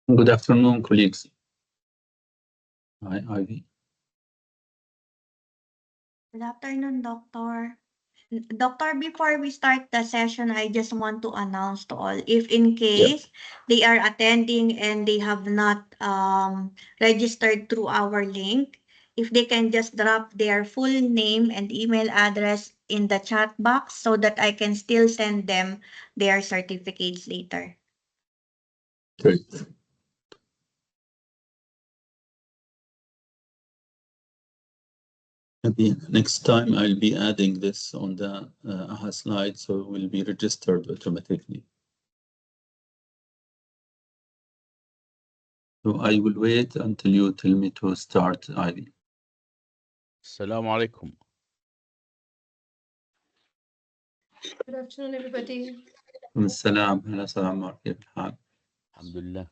Good afternoon, colleagues. Hi, Ivy. Good afternoon, Doctor. Doctor, before we start the session, I just want to announce to all, if in Yeah, case they are attending and they have not registered through our link, if they can just drop their full name and email address in the chat box so that I can still send them their certificates later. great. Maybe next time I'll be adding this on the AHA slide, so it will be registered automatically. So I will wait until you tell me to start, Ivy. السلام عليكم. Good afternoon, everybody. السلام هلا سلام عليكم. كيف الحال؟ الحمد لله.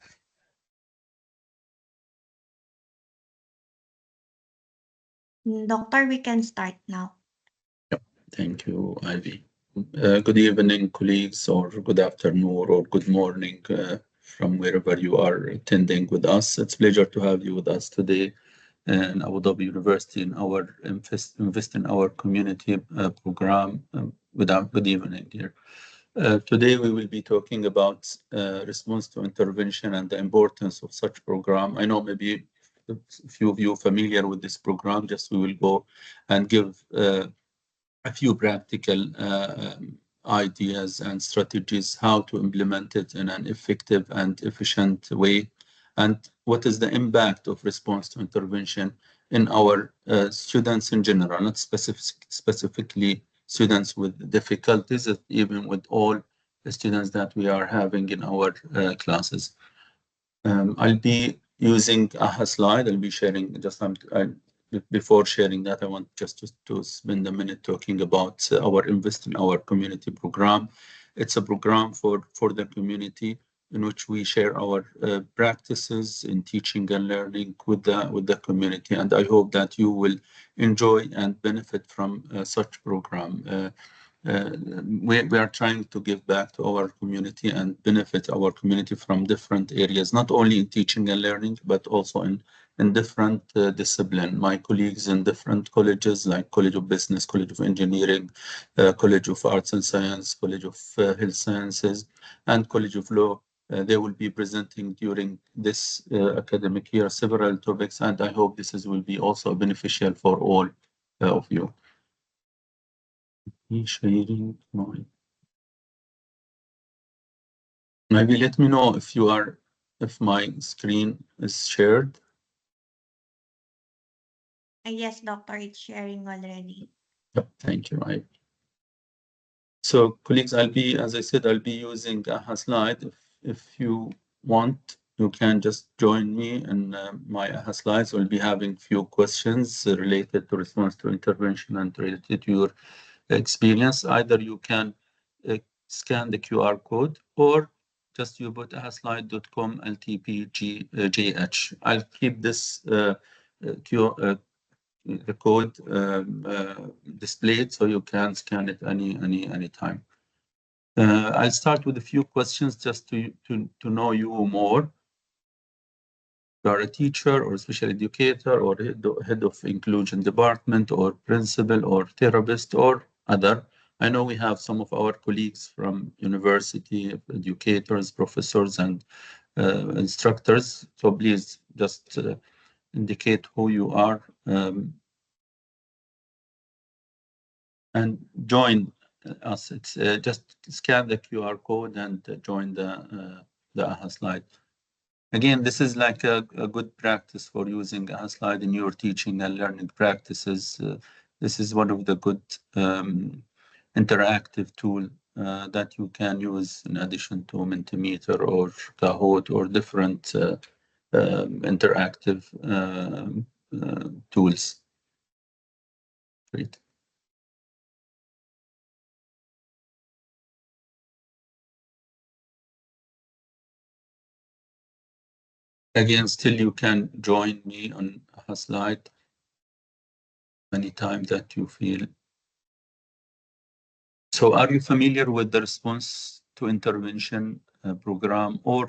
Doctor, we can start now. Thank you, Ivy. Good evening, colleagues, or good afternoon, or good morning from wherever you are attending with us. It's a pleasure to have you with us today in Abu Dhabi University in our Invest in Our Community program. Good evening, dear. Today we will be talking about response to intervention and the importance of such program. I know maybe a few of you familiar with this program. Just we will go and give a few practical ideas and strategies how to implement it in an effective and efficient way, and what is the impact of response to intervention in our students in general, not specifically students with difficulties, even with all the students that we are having in our classes. I'll be using a slide. I'll be sharing just before sharing that, I want just to spend a minute talking about our Invest in Our Community program. It's a program for the community in which we share our practices in teaching and learning with the community. And I hope that you will enjoy and benefit from such program. We are trying to give back to our community and benefit our community from different areas, not only in teaching and learning, but also in different discipline. My colleagues in different colleges, like College of Business, College of Engineering, College of Arts and Science, College of Health Sciences, and College of Law, they will be presenting during this academic year several topics, and I hope will be also beneficial for all of you. Sharing my. Maybe let me know if my screen is shared. Yes, Doctor, it's sharing already. Yep, thank you. So, colleagues, as I said, I'll be using a slide. If you want, you can just join me in my AHA slides. We'll be having few questions related to response to intervention and related to your experience. Either you can scan the QR code or just you put ahaslide.com LTPGJH. I'll keep this the code displayed so you can scan it any time. I'll start with a few questions just to know you more. You are a teacher or special educator or head of inclusion department or principal or therapist or other. I know we have some of our colleagues from university, educators, professors, and instructors. So please just indicate who you are and join us. It's just scan the QR code and join the AHA slide. Again, this is like a good practice for using AHA slide in your teaching and learning practices. This is one of the good interactive tool that you can use in addition to Mentimeter or Kahoot or different interactive tools. Great. Again, still you can join me on a slide anytime that you feel. So are you familiar with the response to intervention program or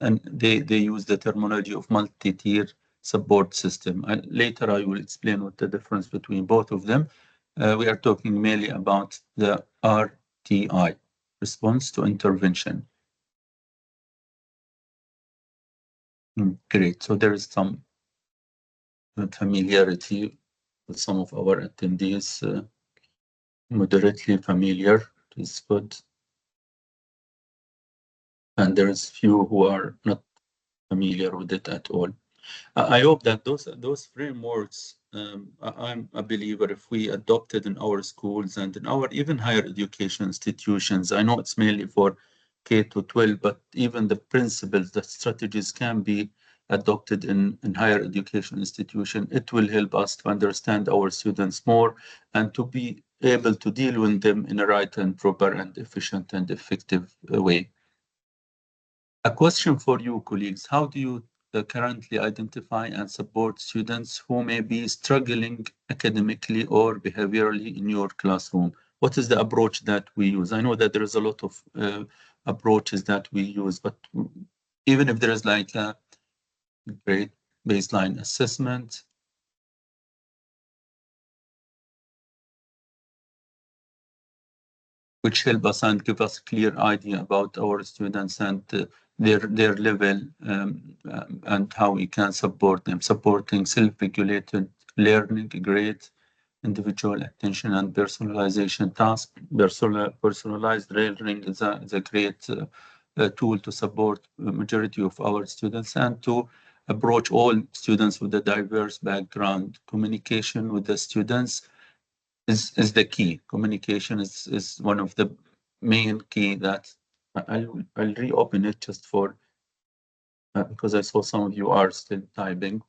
and they use the terminology of multi-tier support system. And later I will explain what the difference between both of them. We are talking mainly about the RTI, response to intervention. Great. So there is some familiarity with some of our attendees, moderately familiar. Is good. And there is few who are not familiar with it at all. I hope that those frameworks, I'm a believer if we adopted in our schools and in our even higher education institutions. I know it's mainly for K to 12, but even the principles, the strategies can be adopted in higher education institution. It will help us to understand our students more and to be able to deal with them in a right and proper and efficient and effective way. A question for you, colleagues. How do you currently identify and support students who may be struggling academically or behaviorally in your classroom? What is the approach that we use? I know that there is a lot of approaches that we use, but even if there is like a great baseline assessment, which help us and give us clear idea about our students and their level and how we can support them. Supporting self-regulated learning, great individual attention and personalization task. Personalized learning is a great tool to support the majority of our students and to approach all students with a diverse background. Communication with the students is the key. Communication is one of the main key that I'll reopen it just for because I saw some of you are still typing.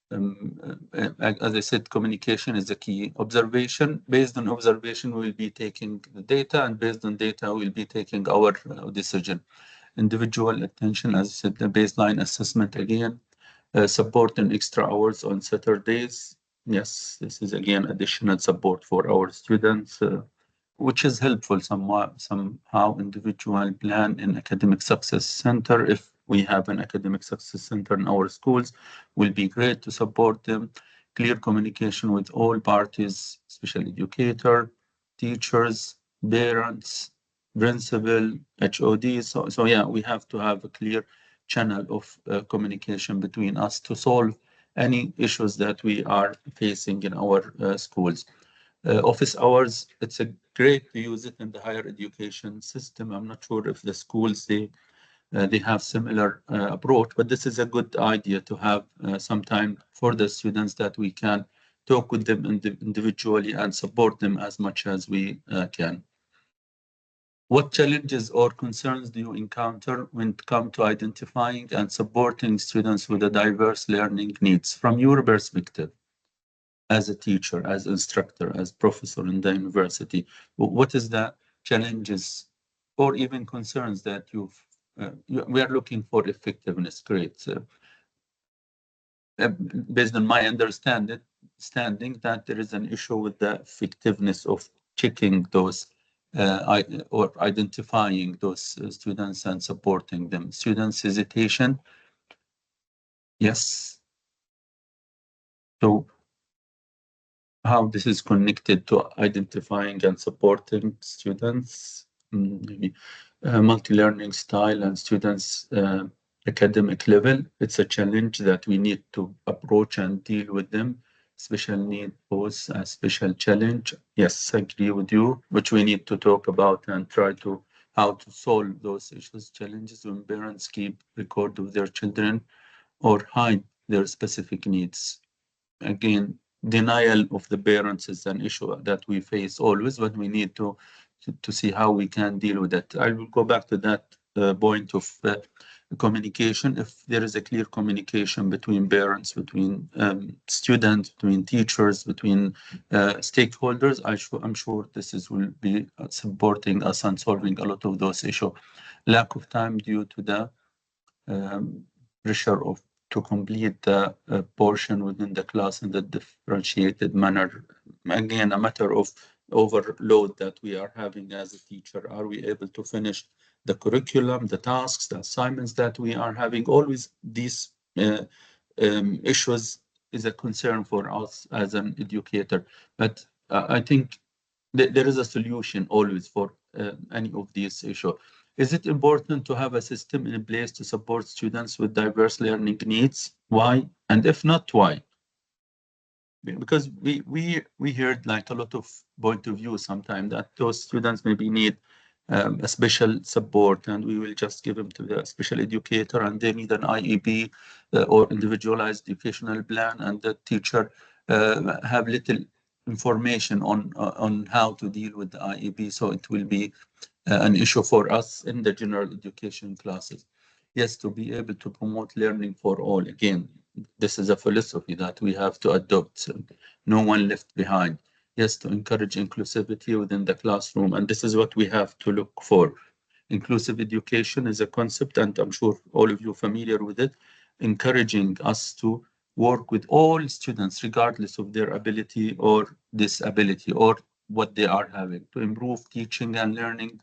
As I said, communication is the key. Observation, based on observation, we'll be taking the data, and based on data, we'll be taking our decision. Individual attention, as I said, the baseline assessment again, support in extra hours on Saturdays. Yes, this is again additional support for our students, which is helpful somehow. Individual plan in academic success center. If we have an academic success center in our schools, will be great to support them. Clear communication with all parties, special educator, teachers, parents, principal, HOD. So yeah, we have to have a clear channel of communication between us to solve any issues that we are facing in our schools. Office hours, it's a great to use it in the higher education system. I'm not sure if the schools they have similar approach, but this is a good idea to have some time for the students that we can talk with them individually and support them as much as we can. What challenges or concerns do you encounter when it comes to identifying and supporting students with a diverse learning needs from your perspective as a teacher, as instructor, as professor in the university? What is the challenges or even concerns that we are looking for effectiveness? Great. Based on my understanding that there is an issue with the effectiveness of checking those or identifying those students and supporting them. Students' hesitation. Yes. So how this is connected to identifying and supporting students, maybe multi-learning style and students' academic level. It's a challenge that we need to approach and deal with them. Special need pose a special challenge. Yes, I agree with you, which we need to talk about and try to how to solve those issues, challenges when parents keep record of their children or hide their specific needs. Again, denial of the parents is an issue that we face always, but we need to see how we can deal with it. I will go back to that point of communication. If there is a clear communication between parents, between students, between teachers, between stakeholders, I'm sure will be supporting us and solving a lot of those issues. Lack of time due to the pressure to complete the portion within the class in the differentiated manner. Again, a matter of overload that we are having as a teacher. Are we able to finish the curriculum, the tasks, the assignments that we are having. Always these issues is a concern for us as an educator. But I think there is a solution always for any of these issues. Is it important to have a system in place to support students with diverse learning needs? Why? And if not, why? Because we heard like a lot of point of view sometimes that those students maybe need a special support, and we will just give them to the special educator, and they need an IEP or individualized educational plan, and the teacher have little information on how to deal with the IEP, so it will be an issue for us in the general education classes. Yes, to be able to promote learning for all. Again, this is a philosophy that we have to adopt. No one left behind. Yes, to encourage inclusivity within the classroom. And this is what we have to look for. Inclusive education is a concept, and I'm sure all of you are familiar with it, encouraging us to work with all students, regardless of their ability or disability or what they are having, to improve teaching and learning,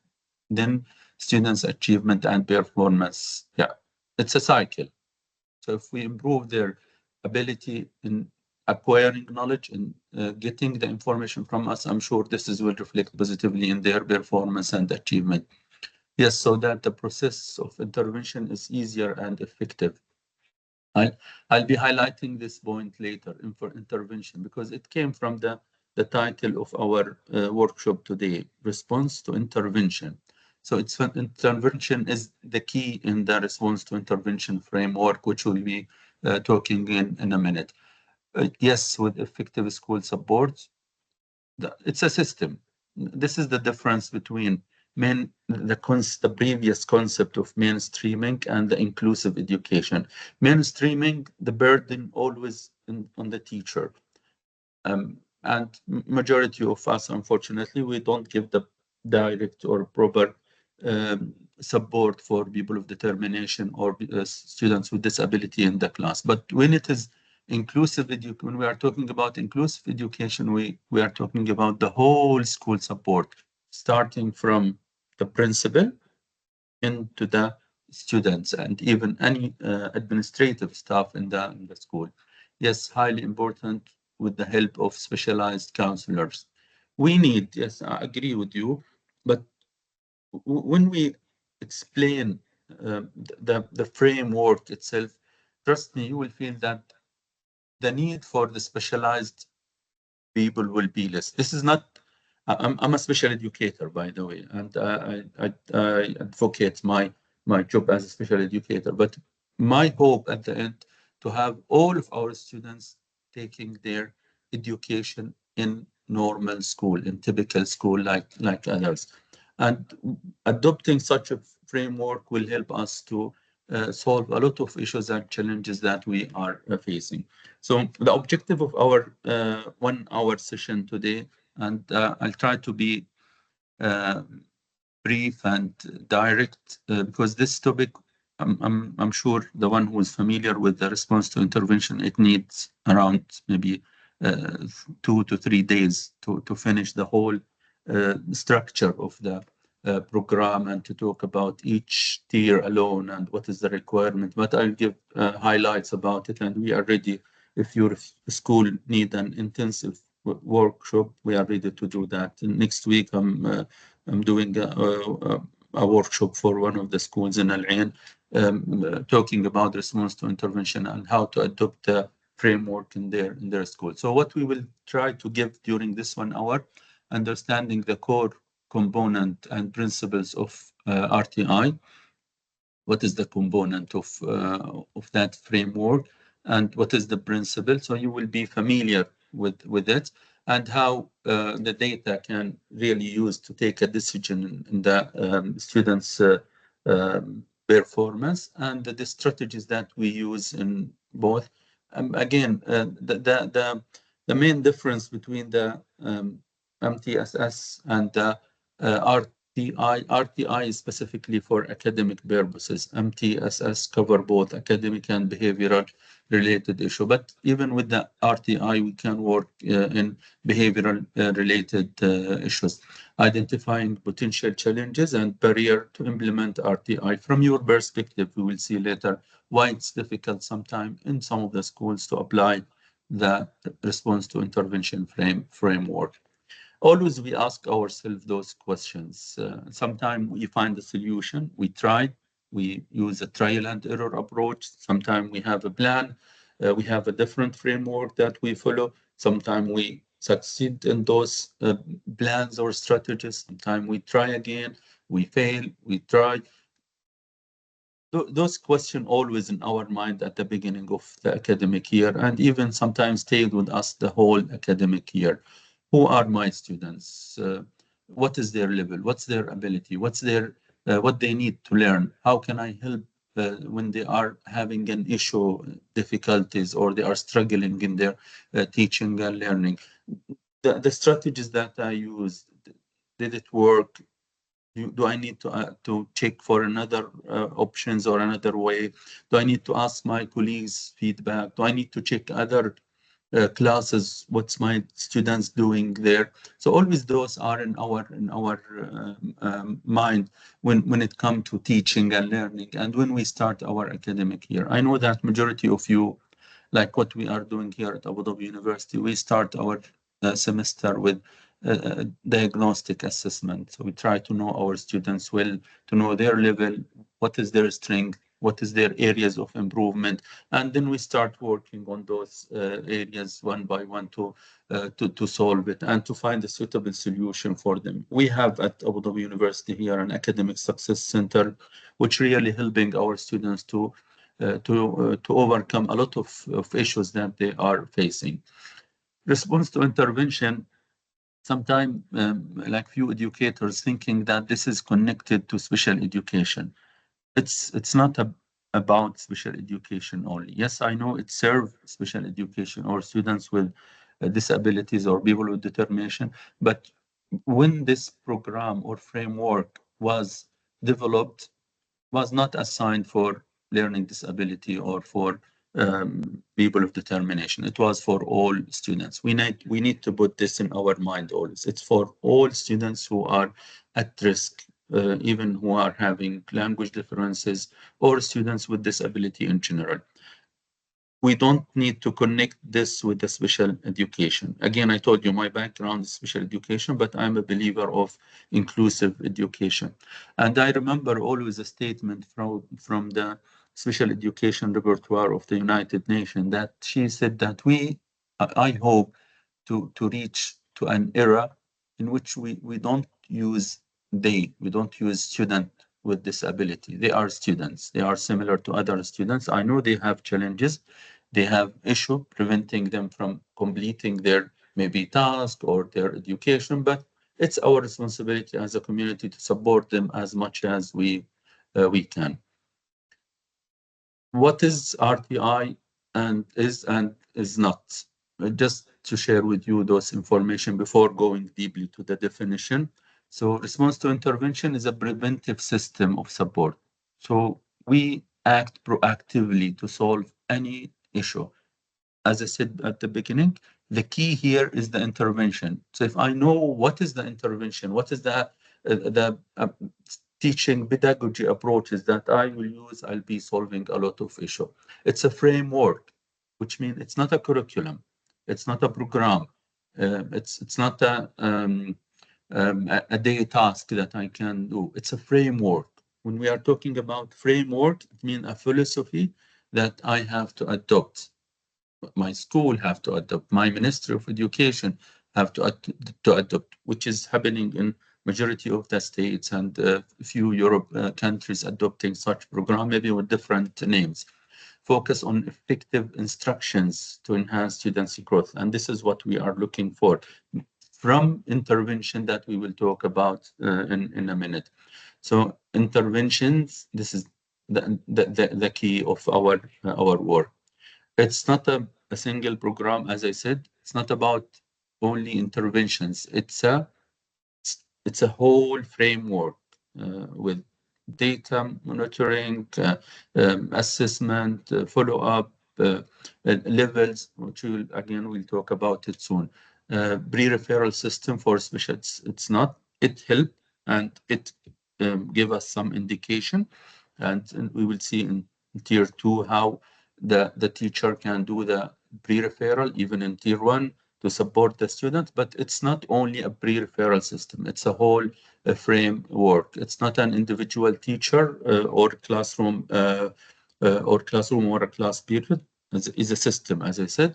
then students' achievement and performance. Yeah, it's a cycle. So if we improve their ability in acquiring knowledge and getting the information from us, I'm sure this will reflect positively in their performance and achievement. Yes, so that the process of intervention is easier and effective. I'll be highlighting this point later for intervention, because it came from the title of our workshop today, Response to Intervention. So intervention is the key in the response to intervention framework, which we'll be talking in a minute. Yes, with effective school support, it's a system. This is the difference between the previous concept of mainstreaming and the inclusive education. Mainstreaming, the burden always on the teacher. And majority of us, unfortunately, we don't give the direct or proper support for people of determination or students with disability in the class. But when it is inclusive education, when we are talking about inclusive education, we are talking about the whole school support, starting from the principal into the students and even any administrative staff in the school. Yes, highly important, with the help of specialized counselors. We need, yes, I agree with you, but when we explain the framework itself, trust me, you will feel that the need for the specialized people will be less. This is not, I'm a special educator, by the way, and I advocate my job as a special educator. But my hope at the end, to have all of our students taking their education in normal school, in typical school like others. And adopting such a framework will help us to solve a lot of issues and challenges that we are facing. So the objective of our 1 hour session today, and I'll try to be brief and direct, because this topic, I'm sure the one who is familiar with the response to intervention, it needs around maybe 2 to 3 days to finish the whole structure of the program and to talk about each tier alone and what is the requirement. But I'll give highlights about it, and we are ready. If your school need an intensive workshop, we are ready to do that. And next week, I'm doing a workshop for one of the schools in Al Ain, talking about response to intervention and how to adopt the framework in their school. So what we will try to give during this 1 hour, understanding the core component and principles of RTI. What is the component of that framework, and what is the principle? So you will be familiar with it, and how the data can really use to take a decision in the students' performance, and the strategies that we use in both. Again, the main difference between the MTSS and the RTI is specifically for academic purposes. MTSS cover both academic and behavioral related issue. But even with the RTI, we can work in behavioral related issues. identifying potential challenges and barrier to implement RTI. From your perspective, we will see later why it's difficult sometimes in some of the schools to apply the response to intervention framework. Always we ask ourselves those questions. Sometimes we find a solution, we try, we use a trial and error approach. Sometimes we have a plan, we have a different framework that we follow. Sometimes we succeed in those plans or strategies. Sometimes we try again, we fail, we try. Those questions always in our mind at the beginning of the academic year, and even sometimes stayed with us the whole academic year. Who are my students? What is their level? What's their ability? What's their what they need to learn? How can I help when they are having an issue, difficulties, or they are struggling in their teaching and learning? The strategies that I used, did it work? Do I need to check for another options or another way? Do I need to ask my colleagues feedback? Do I need to check other classes? What's my students doing there? So always those are in our mind when it comes to teaching and learning, and when we start our academic year. I know that majority of you, like what we are doing here at Abu Dhabi University, we start our semester with diagnostic assessment. So we try to know our students well, to know their level, what is their strength, what is their areas of improvement, and then we start working on those areas one by one to solve it and to find a suitable solution for them. We have at Abu Dhabi University here an academic success center, which really helping our students to overcome a lot of issues that they are facing. Response to intervention, sometimes like few educators thinking that this is connected to special education. It's not about special education only. Yes, I know it serves special education or students with disabilities or people with determination, but when this program or framework was developed, was not assigned for learning disability or for people of determination. It was for all students. We need to put this in our mind always. It's for all students who are at risk, even who are having language differences or students with disability in general. We don't need to connect this with the special education. Again, I told you my background is special education, but I'm a believer of inclusive education. And I remember always a statement from the special education repertoire of the United Nations that she said that I hope to reach to an era in which we don't use we don't use student with disability. They are students. They are similar to other students. I know they have challenges. They have issue preventing them from completing their maybe task or their education, but it's our responsibility as a community to support them as much as we can. What is RTI and is not? Just to share with you those information before going deeply to the definition. So response to intervention is a preventive system of support. So we act proactively to solve any issue. As I said at the beginning, the key here is the intervention. So if I know what is the intervention, what is the teaching pedagogy approaches that I will use, I'll be solving a lot of issues. It's a framework, which means it's not a curriculum, it's not a program, it's not a day task that I can do. It's a framework. When we are talking about framework, it means a philosophy that I have to adopt. My school have to adopt, my Ministry of Education have to adopt, which is happening in majority of the states and a few Europe countries adopting such program, maybe with different names. Focus on effective instructions to enhance students' growth. And this is what we are looking for from intervention that we will talk about in a minute. So interventions, this is the key of our work. It's not a single program, as I said. It's not about only interventions. It's a whole framework with data monitoring, assessment, follow-up, levels, which we'll talk about it soon. Pre-referral system for special, it's not. it helped and it gave us some indication, and we will see in tier 2 how the teacher can do the pre-referral even in tier 1 to support the student. But it's not only a pre-referral system, it's a whole framework. It's not an individual teacher or classroom or a class period. It's a system, as I said.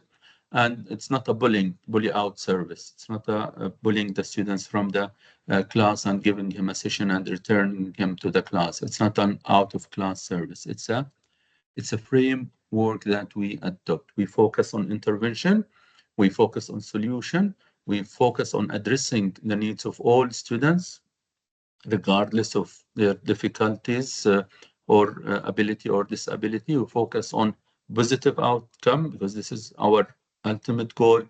And it's not a bully out service. It's not a bullying the students from the class and giving him a session and returning him to the class. It's not an out of class service. It's a framework that we adopt. We focus on intervention. We focus on solution. We focus on addressing the needs of all students, regardless of their difficulties or ability or disability. We focus on positive outcome because this is our ultimate goal.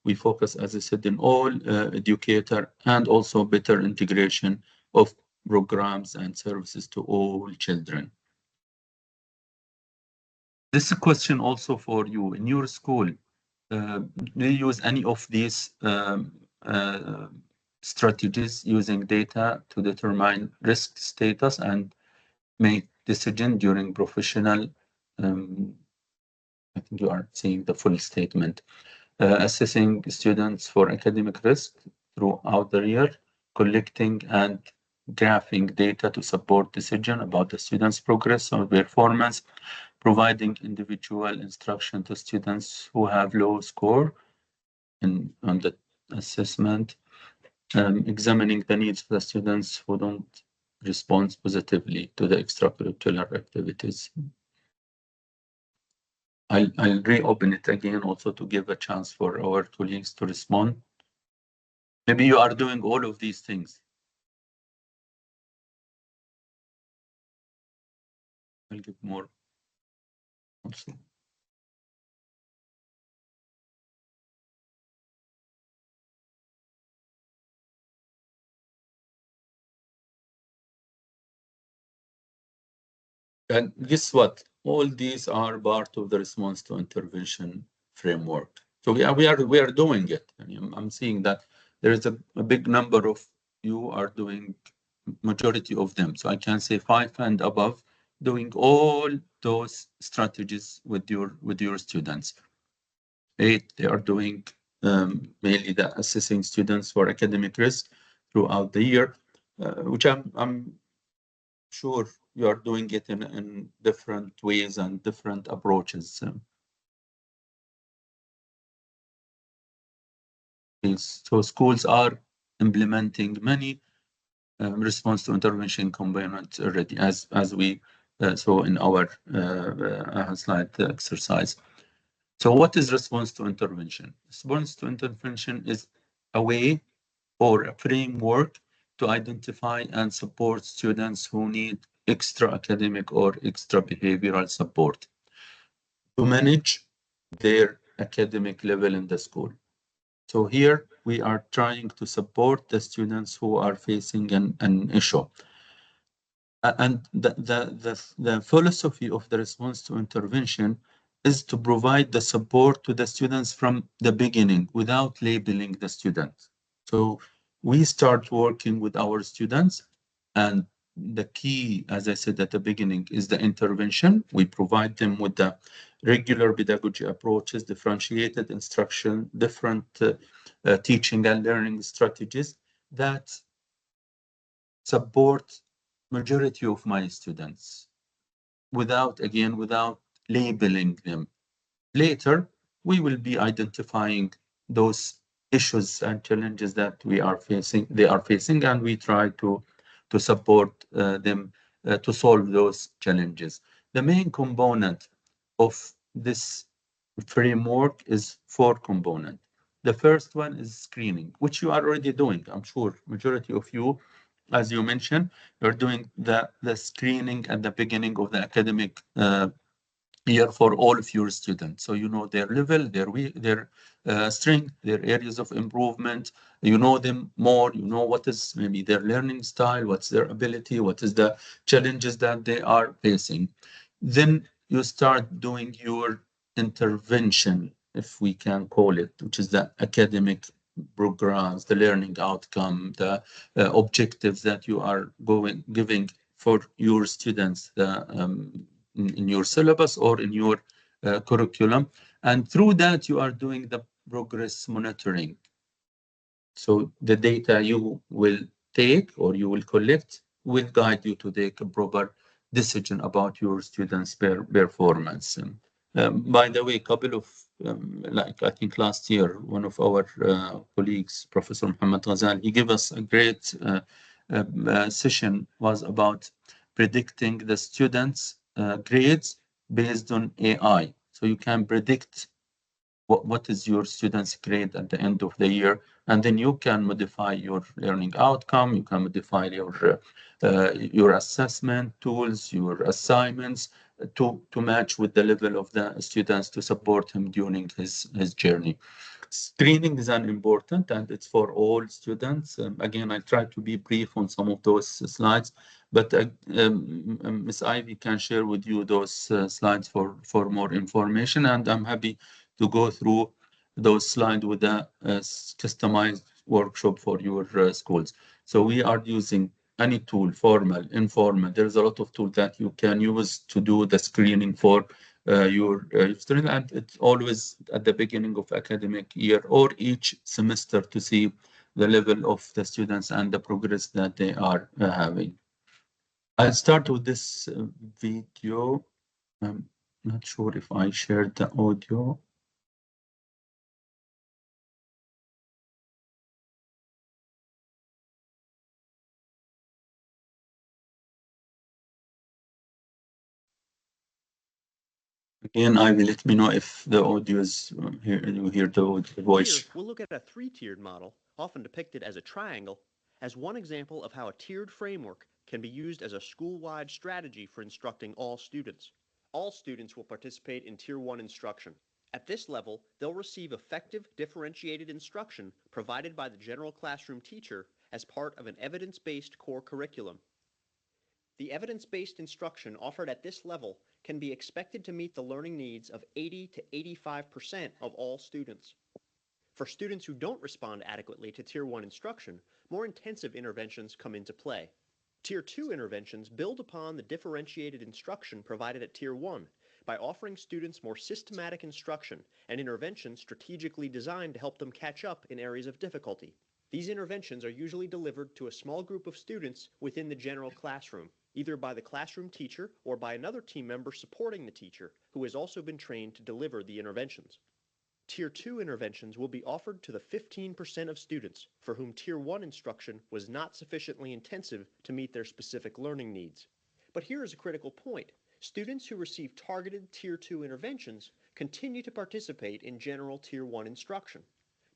We focus, as I said, in all educator and also better integration of programs and services to all children. This is a question also for you. In your school, do you use any of these strategies using data to determine risk status and make decision during professional? I think you are seeing the full statement. Assessing students for academic risk throughout the year, collecting and graphing data to support decision about the students' progress or performance, providing individual instruction to students who have low score on the assessment, examining the needs of the students who don't respond positively to the extracurricular activities. I'll reopen it again also to give a chance for our colleagues to respond. Maybe you are doing all of these things. I'll give more also. And guess what? All these are part of the response to intervention framework. So we are doing it. And I'm seeing that there is a big number of you are doing majority of them. So I can say 5 and above doing all those strategies with your students. 8, they are doing mainly the assessing students for academic risk throughout the year, which I'm sure you are doing it in different ways and different approaches. So schools are implementing many response to intervention components already, as we saw in our slide exercise. So what is response to intervention? Response to intervention is a way or a framework to identify and support students who need extra academic or extra behavioral support to manage their academic level in the school. So here we are trying to support the students who are facing an issue. And the philosophy of the response to intervention is to provide the support to the students from the beginning without labeling the students. So we start working with our students, and the key, as I said at the beginning, is the intervention. We provide them with the regular pedagogy approaches, differentiated instruction, different teaching and learning strategies that support majority of my students without labeling them. Later, we will be identifying those issues and challenges that they are facing, and we try to support them to solve those challenges. The main component of this framework is 4 components. The first one is screening, which you are already doing. I'm sure majority of you, as you mentioned, you're doing the screening at the beginning of the academic year for all of your students. So you know their level, their strength, their areas of improvement. You know them more. You know what is maybe their learning style, what's their ability, what is the challenges that they are facing. Then you start doing your intervention, if we can call it, which is the academic programs, the learning outcome, the objectives that you are giving for your students in your syllabus or in your curriculum. And through that, you are doing the progress monitoring. So the data you will take or you will collect will guide you to take a proper decision about your students' performance. By the way, a couple of, like I think last year, one of our colleagues, Professor Muhammad Ghazal, he gave us a great session was about predicting the students' grades based on AI. So you can predict what is your student's grade at the end of the year, and then you can modify your learning outcome, you can modify your assessment tools, your assignments to match with the level of the students to support him during his journey. Screening is an important, and it's for all students. Again, I try to be brief on some of those slides, but Ms. Ivy can share with you those slides for more information, and I'm happy to go through those slides with a customized workshop for your schools. So we are using any tool, formal, informal. There's a lot of tools that you can use to do the screening for your student, and it's always at the beginning of academic year or each semester to see the level of the students and the progress that they are having. I'll start with this video. I'm not sure if I shared the audio. Again, Ivy, let me know if the audio is you hear the voice. Here, we'll look at a three-tiered model, often depicted as a triangle, as one example of how a tiered framework can be used as a school-wide strategy for instructing all students. All students will participate in Tier 1 instruction. At this level, they'll receive effective differentiated instruction provided by the general classroom teacher as part of an evidence-based core curriculum. The evidence-based instruction offered at this level can be expected to meet the learning needs of 80 to 85% of all students. For students who don't respond adequately to Tier 1 instruction, more intensive interventions come into play. Tier 2 interventions build upon the differentiated instruction provided at Tier 1 by offering students more systematic instruction and interventions strategically designed to help them catch up in areas of difficulty. These interventions are usually delivered to a small group of students within the general classroom, either by the classroom teacher or by another team member supporting the teacher who has also been trained to deliver the interventions. Tier 2 interventions will be offered to the 15% of students for whom Tier 1 instruction was not sufficiently intensive to meet their specific learning needs. But here is a critical point. Students who receive targeted Tier 2 interventions continue to participate in general Tier 1 instruction.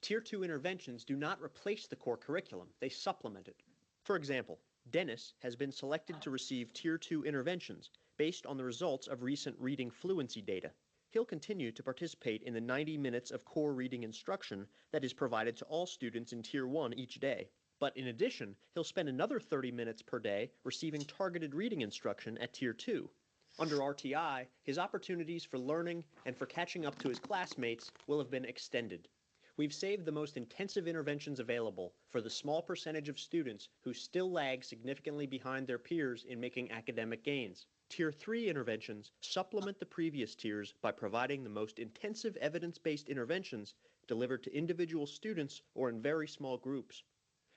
Tier 2 interventions do not replace the core curriculum, they supplement it. For example, Dennis has been selected to receive Tier 2 interventions based on the results of recent reading fluency data. He'll continue to participate in the 90 minutes of core reading instruction that is provided to all students in Tier 1 each day. But in addition, he'll spend another 30 minutes per day receiving targeted reading instruction at Tier 2. Under RTI, his opportunities for learning and for catching up to his classmates will have been extended. We've saved the most intensive interventions available for the small percentage of students who still lag significantly behind their peers in making academic gains. Tier 3 interventions supplement the previous tiers by providing the most intensive evidence-based interventions delivered to individual students or in very small groups.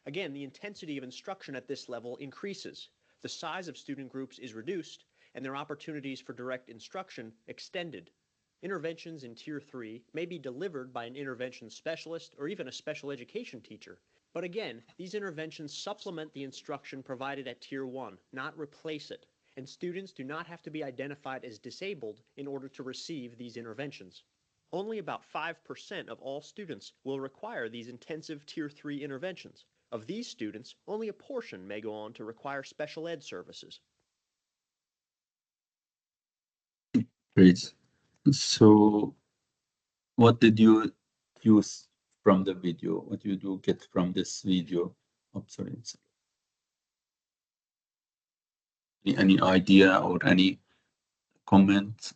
Again, the intensity of instruction at this level increases. The size of student groups is reduced, and their opportunities for direct instruction extended. Interventions in Tier 3 may be delivered by an intervention specialist or even a special education teacher. But again, these interventions supplement the instruction provided at Tier 1, not replace it. And students do not have to be identified as disabled in order to receive these interventions. Only about 5% of all students will require these intensive Tier 3 interventions. Of these students, only a portion may go on to require special ed services. Great. So what did you use from the video? What did you get from this video? Oh, sorry. Any idea or any comment?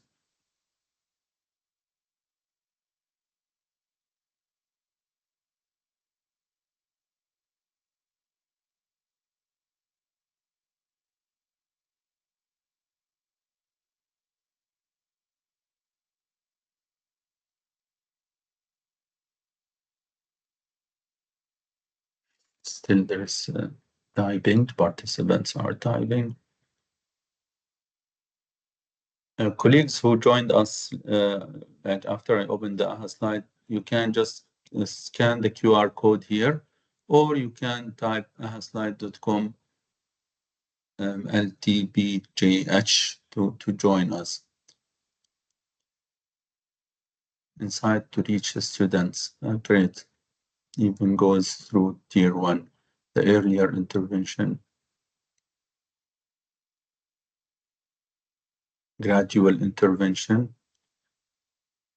Still there's typing, participants are typing. Colleagues who joined us and after I opened the AHA slide, you can just scan the QR code here, or you can type ahaslide.com LTBJH to join us. Inside to reach the students. Great. Even goes through tier 1, the earlier intervention. Gradual intervention.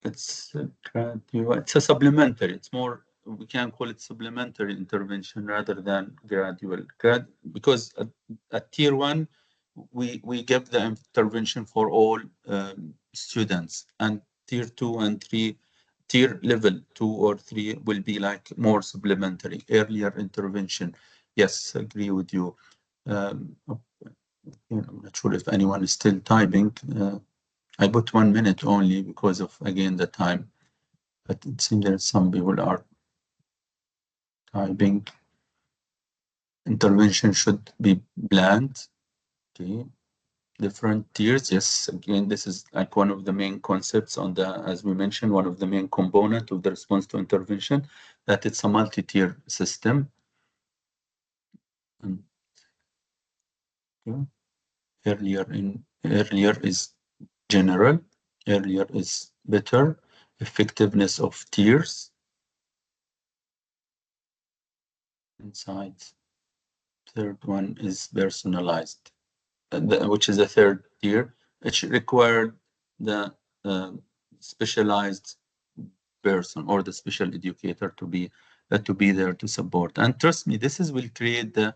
It's gradual. It's a supplementary. It's more, we can call it supplementary intervention rather than gradual. Because at tier 1, we give the intervention for all students, and tier 2 and 3, tier level 2 or 3 will be like more supplementary, earlier intervention. Yes, agree with you. I'm not sure if anyone is still typing. I put 1 minute only because of, again, the time, but it seems that some people are typing. Intervention should be planned. Okay. Different tiers. Yes, again, this is like one of the main concepts on the, as we mentioned, one of the main component of the response to intervention, that it's a multi-tier system. And, yeah, earlier is general, earlier is better, effectiveness of tiers. Inside, third one is personalized. Which is the third tier, it required the specialized person or the special educator to be there to support. And trust me, this will create the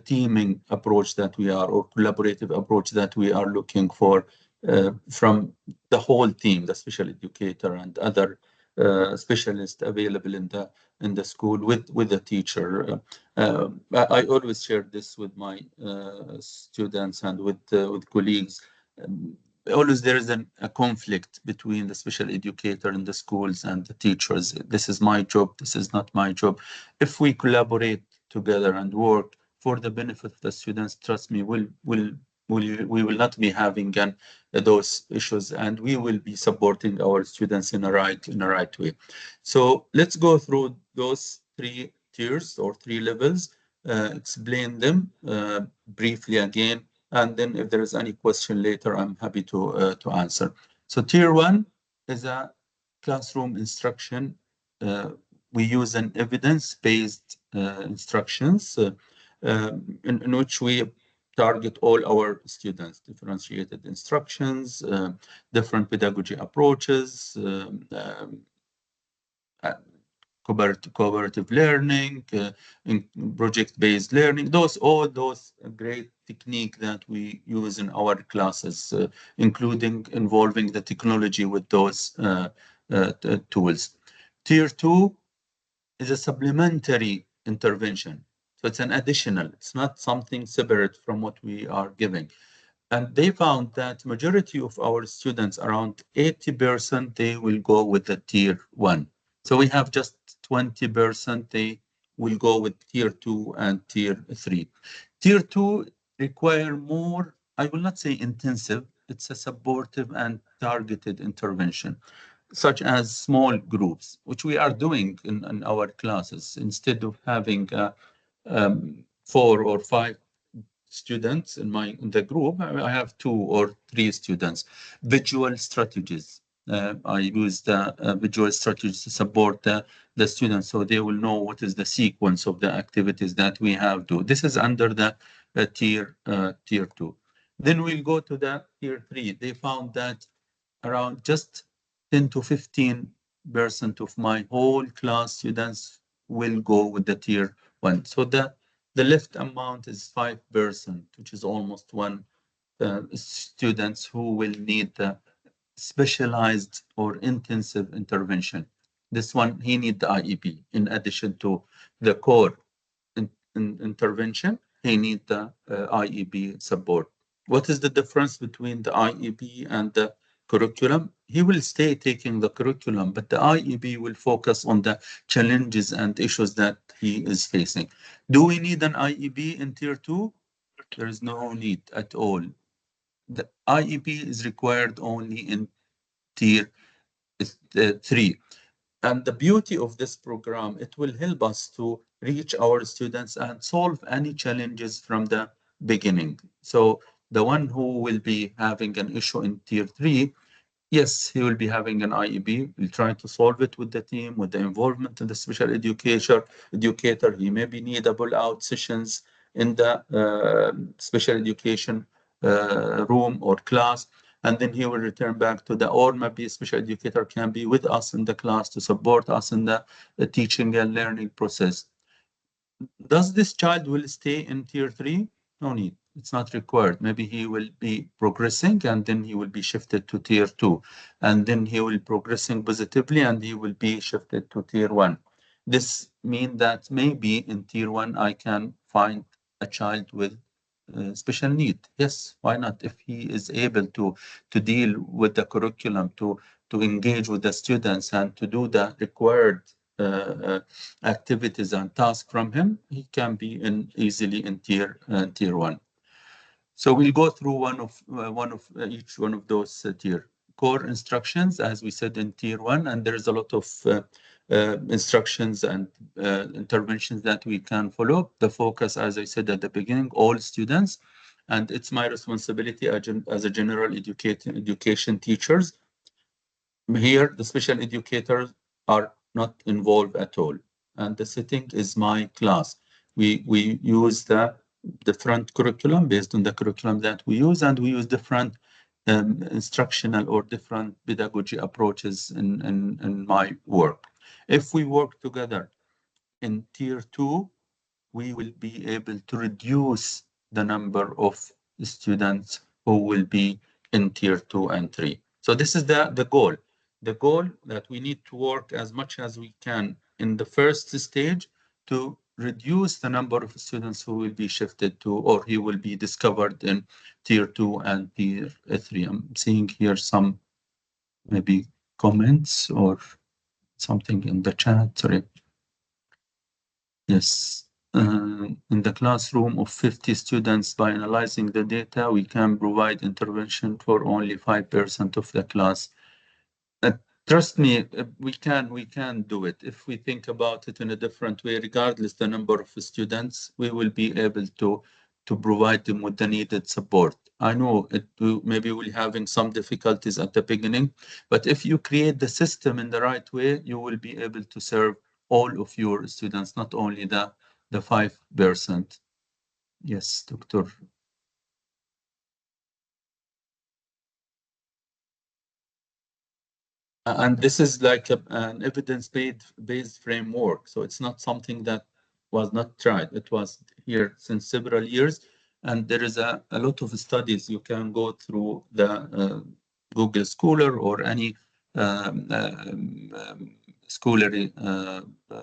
teaming approach that we are, or collaborative approach that we are looking for from the whole team, the special educator and other specialists available in the school with the teacher. I always share this with my students and with colleagues. Always there is a conflict between the special educator in the schools and the teachers. This is my job. This is not my job. If we collaborate together and work for the benefit of the students, trust me, we will not be having those issues, and we will be supporting our students in a right way. So let's go through those 3 tiers or 3 levels, explain them briefly again, and then if there is any question later, I'm happy to answer. So tier 1 is a classroom instruction. We use an evidence-based instructions in which we target all our students, differentiated instructions, different pedagogy approaches, cooperative learning, project-based learning, all those great technique that we use in our classes, including involving the technology with those tools. Tier 2 is a supplementary intervention. So it's an additional, it's not something separate from what we are giving. And they found that majority of our students, around 80%, they will go with the tier 1. So we have just 20%, they will go with tier 2 and tier 3. Tier 2 require more, I will not say intensive, it's a supportive and targeted intervention, such as small groups, which we are doing in our classes. Instead of having 4 or 5 students in the group, I have 2 or 3 students. Visual strategies. I use the visual strategies to support the students, so they will know what is the sequence of the activities that we have to. This is under the tier 2. Then we'll go to the tier 3. They found that around just 10 to 15% of my whole class students will go with the tier 1. So the left amount is 5%, which is almost 1 students who will need the specialized or intensive intervention. This one, he need the IEP. In addition to the core intervention, he need the IEP support. What is the difference between the IEP and the curriculum, he will stay taking the curriculum, but the IEP will focus on the challenges and issues that he is facing. Do we need an IEP in Tier 2? There is no need at all. The IEP is required only in Tier 3. And the beauty of this program, it will help us to reach our students and solve any challenges from the beginning. So the one who will be having an issue in Tier 3, yes, he will be having an IEP. We'll try to solve it with the team, with the involvement in the special educator. He maybe need a pull-out sessions in the special education room or class, and then he will return back to the, or maybe a special educator can be with us in the class to support us in the teaching and learning process. Does this child will stay in Tier 3? No need. It's not required. Maybe he will be progressing and then he will be shifted to Tier 2. And then he will progressing positively and he will be shifted to Tier 1. This means that maybe in Tier 1 I can find a child with special need. Yes, why not? If he is able to deal with the curriculum, to engage with the students and to do the required activities and tasks from him, he can be easily in tier 1. So we'll go through each one of those tier core instructions, as we said in tier 1, and there's a lot of instructions and interventions that we can follow. The focus, as I said at the beginning, all students, and it's my responsibility as a general education teachers. Here, the special educators are not involved at all, and the setting is my class. We use the different curriculum based on the curriculum that we use, and we use different instructional or different pedagogy approaches in my work. If we work together in Tier 2, we will be able to reduce the number of students who will be in Tier 2 and 3. So this is the goal. The goal that we need to work as much as we can in the first stage to reduce the number of students who will be shifted to, or he will be discovered in Tier 2 and Tier 3. I'm seeing here some maybe comments or something in the chat. Sorry. Yes. In the classroom of 50 students, by analyzing the data, we can provide intervention for only 5% of the class. Trust me, we can do it. If we think about it in a different way, regardless the number of students, we will be able to provide them with the needed support. I know maybe we're having some difficulties at the beginning, but if you create the system in the right way, you will be able to serve all of your students, not only the 5%. Yes, Doctor. And this is like an evidence-based framework. So it's not something that was not tried. It was here since several years. And there is a lot of studies. You can go through the Google Scholar or any scholarly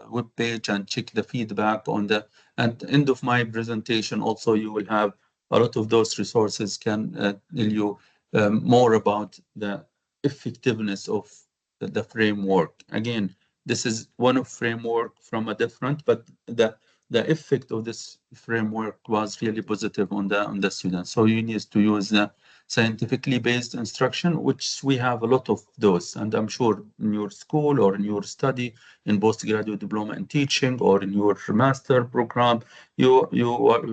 web page and check the feedback on the, at the end of my presentation. Also, you will have a lot of those resources can tell you more about the effectiveness of the framework. Again, this is one of framework from a different, but the effect of this framework was really positive on the students. So you need to use the scientifically based instruction, which we have a lot of those. And I'm sure in your school or in your study in postgraduate diploma in teaching or in your master program, you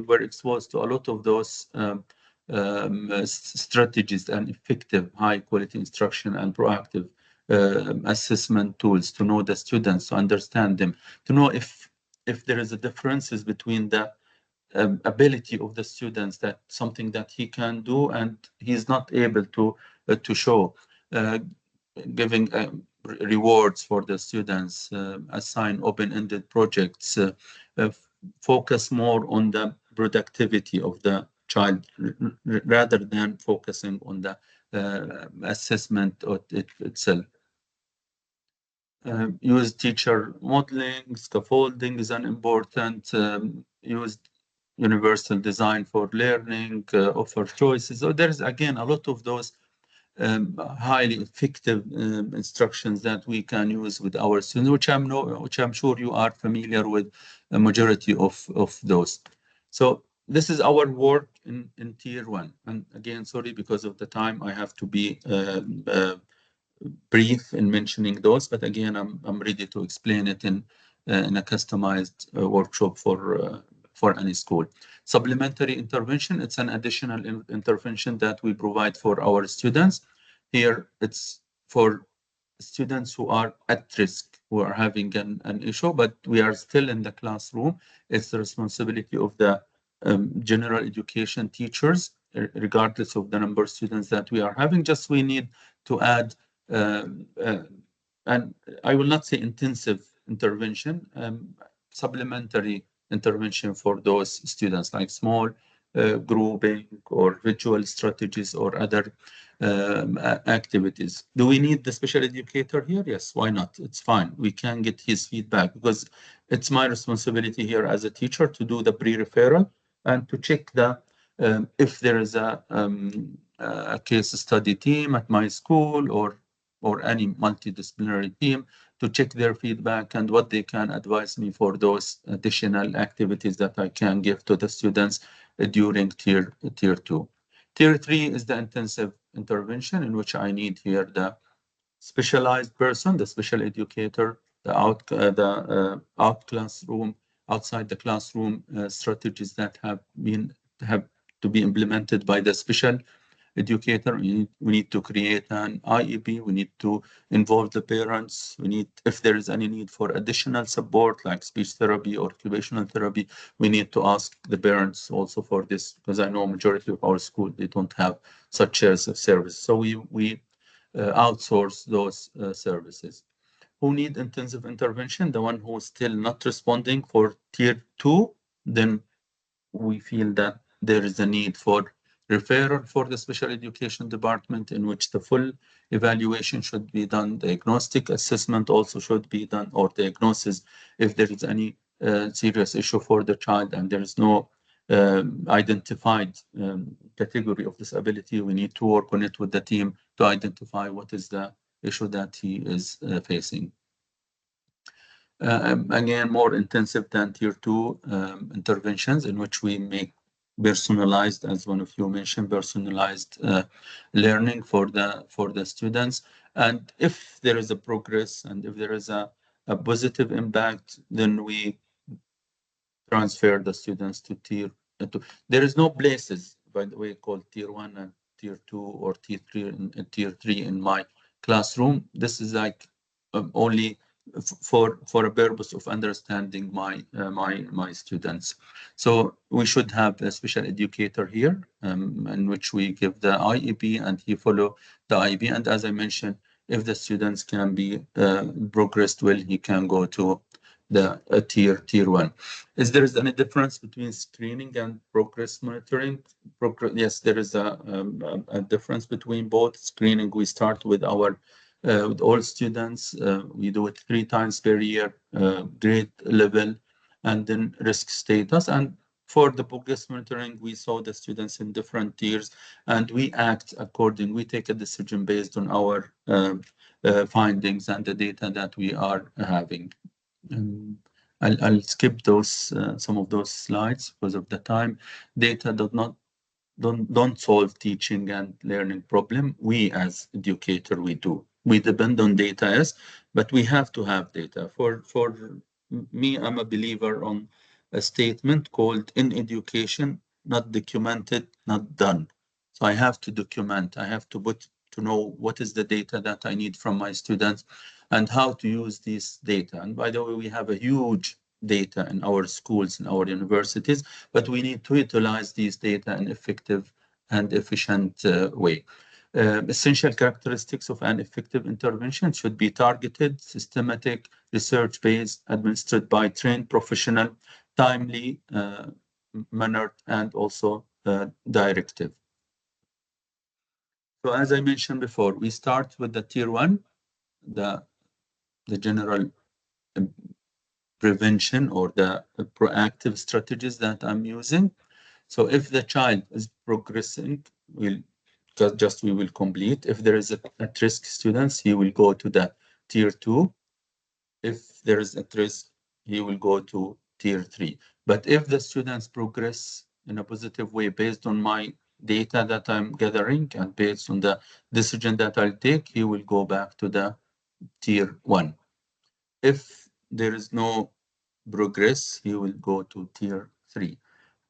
were exposed to a lot of those strategies and effective high quality instruction and proactive assessment tools to know the students, to understand them, to know if there is a differences between the ability of the students, that something that he can do and he's not able to show, giving rewards for the students, assign open-ended projects, focus more on the productivity of the child rather than focusing on the assessment of itself. Use teacher modeling, scaffolding is an important, use universal design for learning, offer choices. So there's again a lot of those highly effective instructions that we can use with our students, which I'm sure you are familiar with a majority of those. So this is our work in tier one. And again, sorry, because of the time, I have to be brief in mentioning those. But again, I'm ready to explain it in a customized workshop for any school. Supplementary intervention, it's an additional intervention that we provide for our students. Here, it's for students who are at risk, who are having an issue, but we are still in the classroom. It's the responsibility of the general education teachers, regardless of the number of students that we are having. Just we need to add, and I will not say intensive intervention, supplementary intervention for those students, like small grouping or visual strategies or other activities. Do we need the special educator here? Yes, why not? It's fine. We can get his feedback because it's my responsibility here as a teacher to do the pre-referral and to check the if there is a case study team at my school or any multidisciplinary team to check their feedback and what they can advise me for those additional activities that I can give to the students during tier 2. Tier 3 is the intensive intervention, in which I need here the specialized person, the special educator, the outside the classroom strategies that have to be implemented by the special educator. We need to create an IEP. We need to involve the parents. We need, if there is any need for additional support like speech therapy or occupational therapy, we need to ask the parents also for this, because I know majority of our school, they don't have such a service. So we outsource those services. Who need intensive intervention? The one who is still not responding for tier 2, then we feel that there is a need for referral for the special education department, in which the full evaluation should be done. Diagnostic assessment also should be done, or diagnosis if there is any serious issue for the child and there is no identified category of disability. We need to work on it with the team to identify what is the issue that he is facing. Again, more intensive than tier 2 interventions, in which we make personalized, as one of you mentioned, personalized learning for the students. And if there is a progress and if there is a positive impact, then we transfer the students to tier 2. There is no places, by the way, called tier 1 and tier 2 or tier 3 in my classroom. This is like only for a purpose of understanding my students. So we should have a special educator here, in which we give the IEP and he follow the IEP. And as I mentioned, if the students can be progressed well, he can go to the tier 1. Is there any difference between screening and progress monitoring? Yes, there is a difference between both. Screening, we start with our with all students. We do it 3 times per year, grade level, and then risk status. And for the progress monitoring, we saw the students in different tiers, and we act according. We take a decision based on our findings and the data that we are having. I'll skip those some of those slides because of the time. Data don't solve teaching and learning problem. We as educator, we do. We depend on data, yes, but we have to have data. For me, I'm a believer on a statement called in education, not documented, not done. So I have to document. I have to know what is the data that I need from my students and how to use this data. And by the way, we have a huge data in our schools, in our universities, but we need to utilize these data in effective and efficient way. Essential characteristics of an effective intervention should be targeted, systematic, research-based, administered by trained professional, timely, mannered, and also directive. So as I mentioned before, we start with the tier 1, the general prevention or the proactive strategies that I'm using. So if the child is progressing, we'll just we will complete. If there is at-risk students, he will go to the tier 2. If there is at-risk, he will go to tier 3. But if the students progress in a positive way based on my data that I'm gathering and based on the decision that I'll take, he will go back to the tier 1. If there is no progress, he will go to tier 3.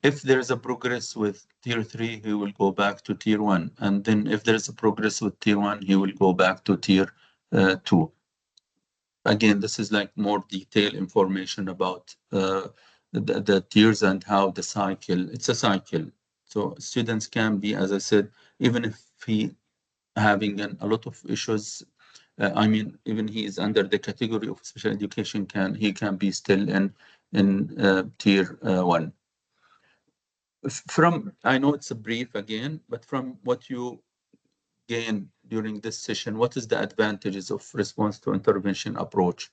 If there is a progress with tier 3, he will go back to tier 1. And then if there is a progress with tier 1, he will go back to tier 2. Again, this is like more detailed information about the tiers and how the cycle, it's a cycle. So students can be, as I said, even if he having a lot of issues, I mean, even he is under the category of special education, he can be still in tier 1. I know it's a brief again, but from what you gain during this session, what is the advantages of response to intervention approach?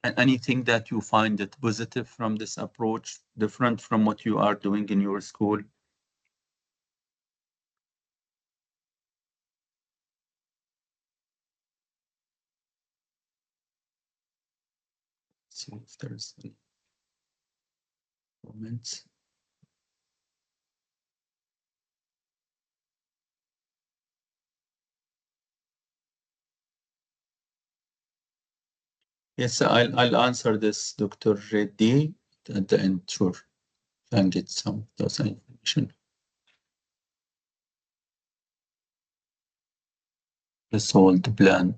And anything that you find it positive from this approach, different from what you are doing in your school? See if there's any comments. Yes, I'll answer this, Dr. Reddy, at the end, sure. And get some of those information. The SALT plan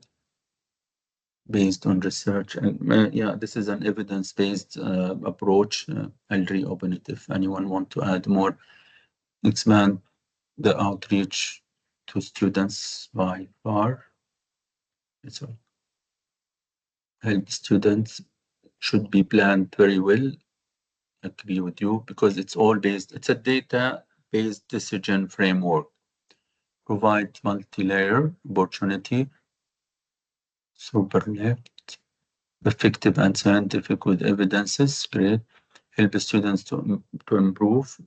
based on research. And yeah, this is an evidence-based approach. I'll reopen it if anyone want to add more. Expand the outreach to students by far. It's all. Help students should be planned very well. Agree with you, because it's all based, it's a data-based decision framework. Provide multi-layer opportunity, super left, effective and scientific with evidences, great. Help students to improve.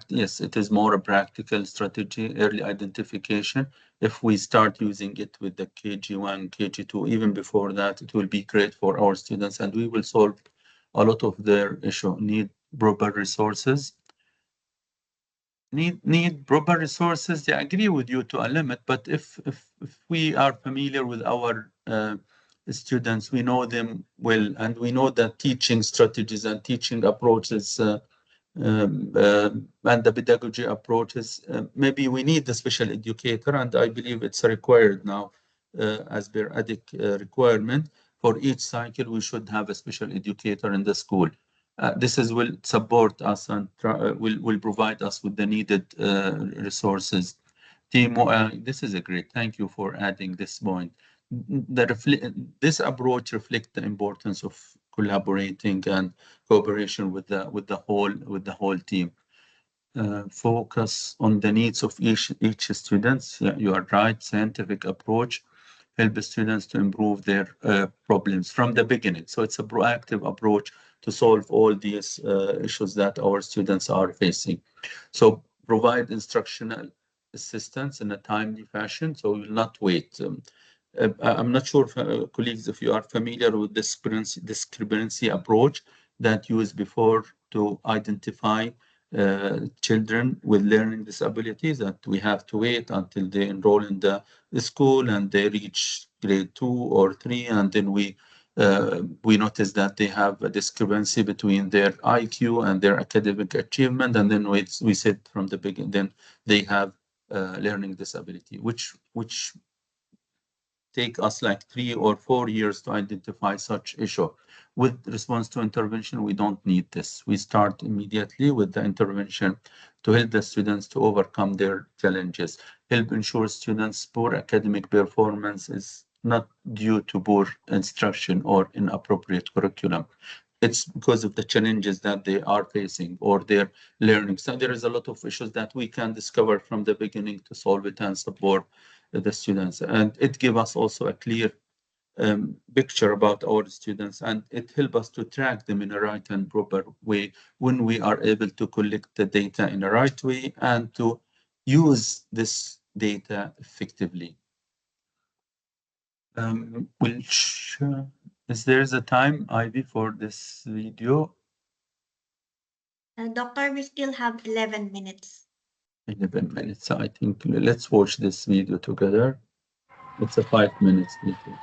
Yes, it is more a practical strategy, early identification. If we start using it with the KG1, KG2, even before that, it will be great for our students, and we will solve a lot of their issue. Need proper resources. Need proper resources. I agree with you to a limit, but if we are familiar with our students, we know them well, and we know that teaching strategies and teaching approaches and the pedagogy approaches, maybe we need the special educator, and I believe it's required now as per ADIC requirement. For each cycle, we should have a special educator in the school. This will support us and will provide us with the needed resources. Timo, this is a great. Thank you for adding this point. This approach reflects the importance of collaborating and cooperation with the whole team. Focus on the needs of each student. Yeah, you are right. Scientific approach help students to improve their problems from the beginning. So it's a proactive approach to solve all these issues that our students are facing. So provide instructional assistance in a timely fashion, so we will not wait. I'm not sure, colleagues, if you are familiar with this discrepancy approach that used before to identify children with learning disabilities, that we have to wait until they enroll in the school and they reach grade 2 or 3, and then we notice that they have a discrepancy between their IQ and their academic achievement, and then we said from the beginning, then they have learning disability, which take us like 3 or 4 years to identify such issue. With response to intervention, we don't need this. We start immediately with the intervention to help the students to overcome their challenges. Help ensure students' poor academic performance is not due to poor instruction or inappropriate curriculum. It's because of the challenges that they are facing or their learning. So there is a lot of issues that we can discover from the beginning to solve it and support the students. And it gives us also a clear picture about our students, and it helps us to track them in a right and proper way when we are able to collect the data in a right way and to use this data effectively. Is there a time, Ivy, for this video? Doctor, we still have 11 minutes. 11 minutes. I think let's watch this video together. It's a 5 minutes video.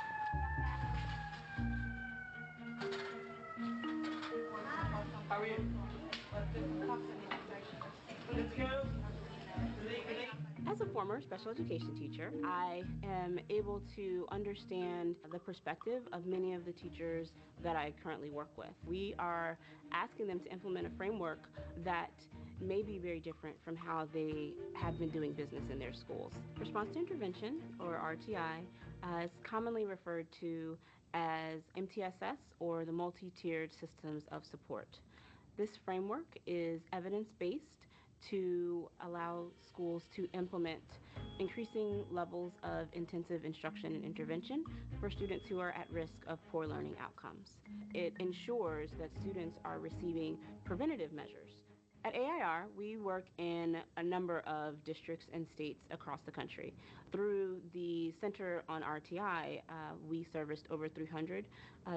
As a former special education teacher, I am able to understand the perspective of many of the teachers that I currently work with. We are asking them to implement a framework that may be very different from how they have been doing business in their schools. Response to intervention, or RTI, is commonly referred to as MTSS, or the multi-tiered systems of support. This framework is evidence-based to allow schools to implement increasing levels of intensive instruction and intervention for students who are at risk of poor learning outcomes. It ensures that students are receiving preventative measures. At AIR, we work in a number of districts and states across the country. Through the Center on RTI, we serviced over 300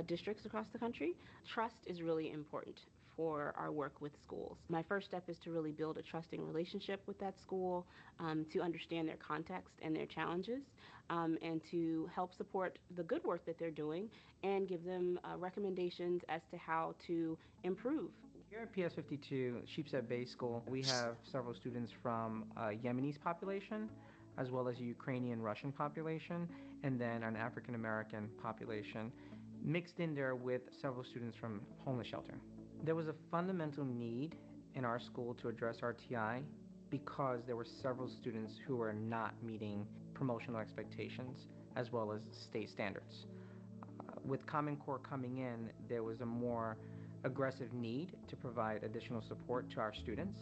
districts across the country. Trust is really important for our work with schools. My first step is to really build a trusting relationship with that school, to understand their context and their challenges, and to help support the good work that they're doing and give them recommendations as to how to improve. Here at PS52 Sheepshead Bay School, we have several students from Yemenis population, as well as a Ukrainian Russian population, and then an African American population, mixed in there with several students from homeless shelter. There was a fundamental need in our school to address RTI because there were several students who were not meeting promotional expectations as well as state standards. With Common Core coming in, there was a more aggressive need to provide additional support to our students,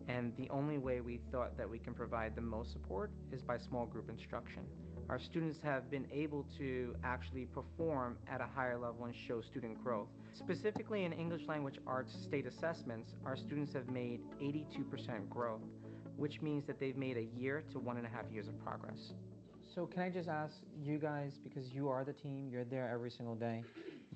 and the only way we thought that we can provide the most support is by small group instruction. Our students have been able to actually perform at a higher level and show student growth. Specifically in English language arts state assessments, our students have made 82% growth, which means that they've made a year to 1.5 years of progress. So can I just ask you guys, because you are the team, you're there every single day,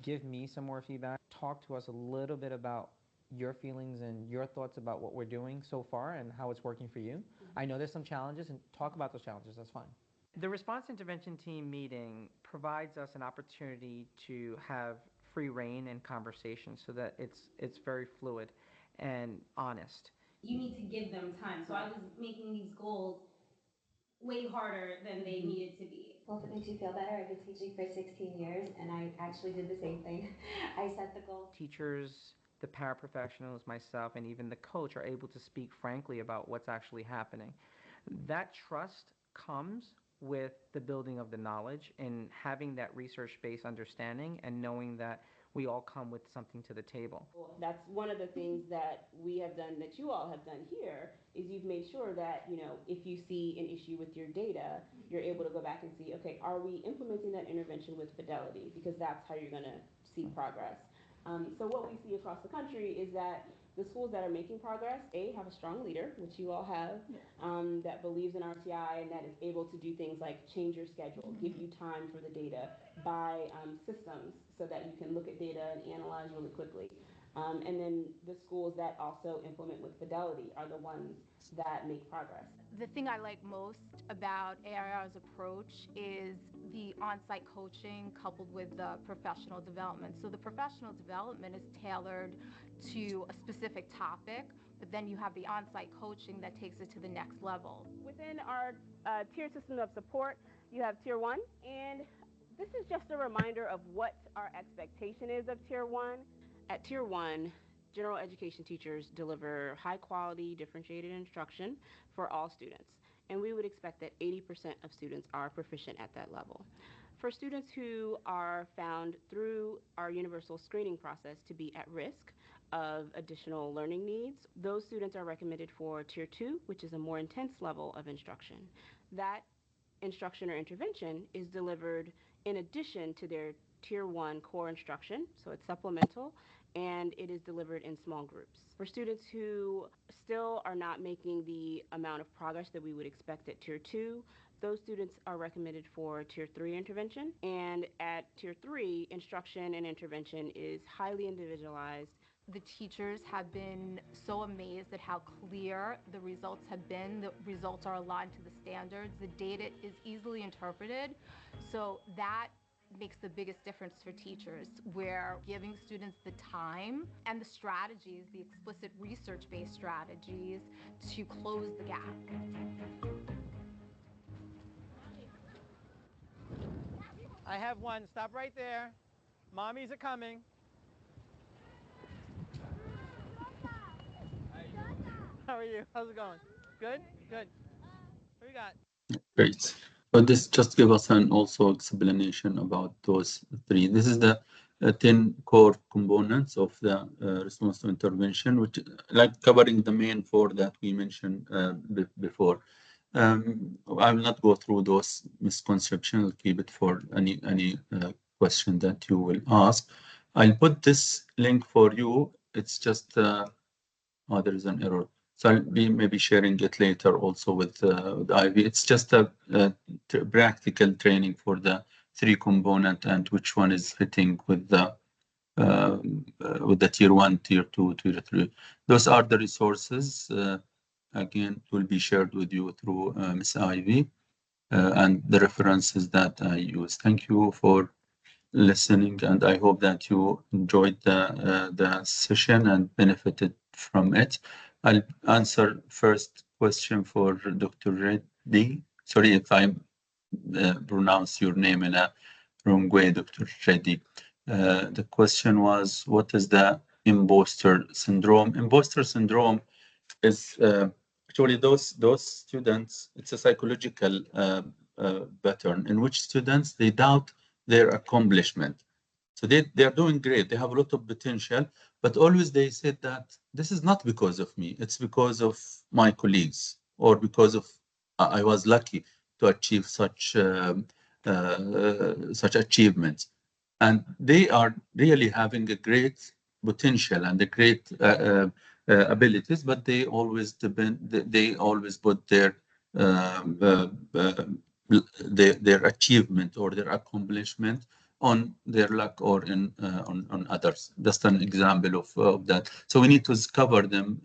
give me some more feedback. Talk to us a little bit about your feelings and your thoughts about what we're doing so far and how it's working for you. I know there's some challenges, and talk about those challenges, that's fine. The response intervention team meeting provides us an opportunity to have free reign and conversation so that it's very fluid and honest. You need to give them time. So I was making these goals way harder than they needed to be. Well, if it makes you feel better, I've been teaching for 16 years and I actually did the same thing. I set the goal. Teachers, the paraprofessionals, myself, and even the coach are able to speak frankly about what's actually happening. That trust comes with the building of the knowledge and having that research-based understanding and knowing that we all come with something to the table. That's one of the things that we have done, that you all have done here, is you've made sure that, if you see an issue with your data, you're able to go back and see, okay, are we implementing that intervention with fidelity? Because that's how you're going to see progress. So what we see across the country is that the schools that are making progress, have a strong leader, which you all have, that believes in RTI and that is able to do things like change your schedule, give you time for the data, buy systems so that you can look at data and analyze really quickly. And then the schools that also implement with fidelity are the ones that make progress. The thing I like most about AIR's approach is the on-site coaching coupled with the professional development. So the professional development is tailored to a specific topic, but then you have the on-site coaching that takes it to the next level. Within our tier system of support, you have Tier 1, and this is just a reminder of what our expectation is of Tier 1. At Tier 1, general education teachers deliver high-quality, differentiated instruction for all students, and we would expect that 80% of students are proficient at that level. For students who are found through our universal screening process to be at risk of additional learning needs, those students are recommended for Tier 2, which is a more intense level of instruction. That instruction or intervention is delivered in addition to their Tier 1 core instruction, so it's supplemental, and it is delivered in small groups. For students who still are not making the amount of progress that we would expect at Tier 2, those students are recommended for Tier 3 intervention. And at Tier 3, instruction and intervention is highly individualized. The teachers have been so amazed at how clear the results have been. The results are aligned to the standards. The data is easily interpreted. So that makes the biggest difference for teachers. We're giving students the time and the strategies, the explicit research-based strategies to close the gap. I have one. Stop right there. Mommies are coming. How are you? How's it going? Good? Good. What do you got? Great. But this just give us an also explanation about those three. This is the 10 core components of the response to intervention, which like covering the main four that we mentioned before. I will not go through those misconceptions. I'll keep it for any question that you will ask. I'll put this link for you. It's just oh, there is an error. So I'll be maybe sharing it later also with Ivy. It's just a practical training for the three component and which one is fitting with the Tier 1, Tier 2, Tier 3. Those are the resources. Again, will be shared with you through Ms. Ivy and the references that I use. Thank you for listening, and I hope that you enjoyed the session and benefited from it. I'll answer first question for Dr. Reddy. Sorry if I pronounce your name in a wrong way, Dr. Reddy. The question was, what is the imposter syndrome? Imposter syndrome is actually those students, it's a psychological pattern in which students, they doubt their accomplishment. So they are doing great. They have a lot of potential, but always they said that this is not because of me. It's because of my colleagues or because of I was lucky to achieve such achievements. And they are really having a great potential and a great abilities, but they always put their achievement or their accomplishment on their luck or on others. Just an example of that. So we need to cover them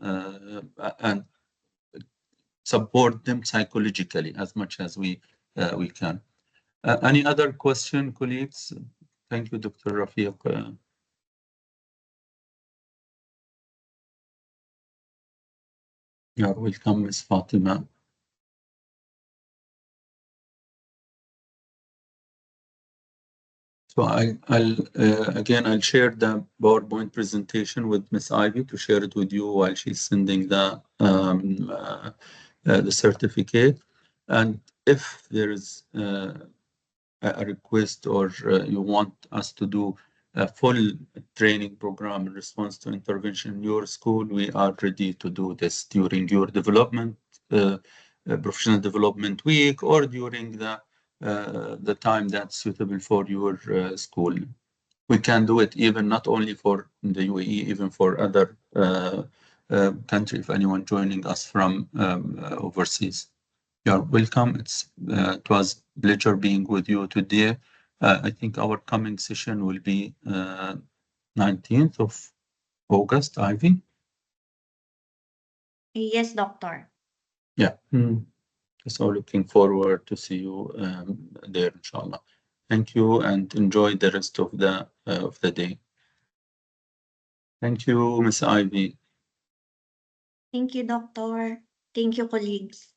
and support them psychologically as much as we can. Any other question, colleagues? Thank you, Dr. Rafiq. You're welcome, Ms. Fatima. So I'll share the PowerPoint presentation with Ms. Ivy to share it with you while she's sending the certificate. And if there is a request or you want us to do a full training program in response to intervention in your school, we are ready to do this during your development, professional development week, or during the time that's suitable for your school. We can do it even not only for the UAE, even for other country, if anyone joining us from overseas. You're welcome. It was a pleasure being with you today. I think our coming session will be 19th of August, Ivy? Yes, doctor. Yeah. So looking forward to see you there, inshallah. Thank you and enjoy the rest of the day. Thank you, Ms. Ivy. Thank you, doctor. Thank you, colleagues.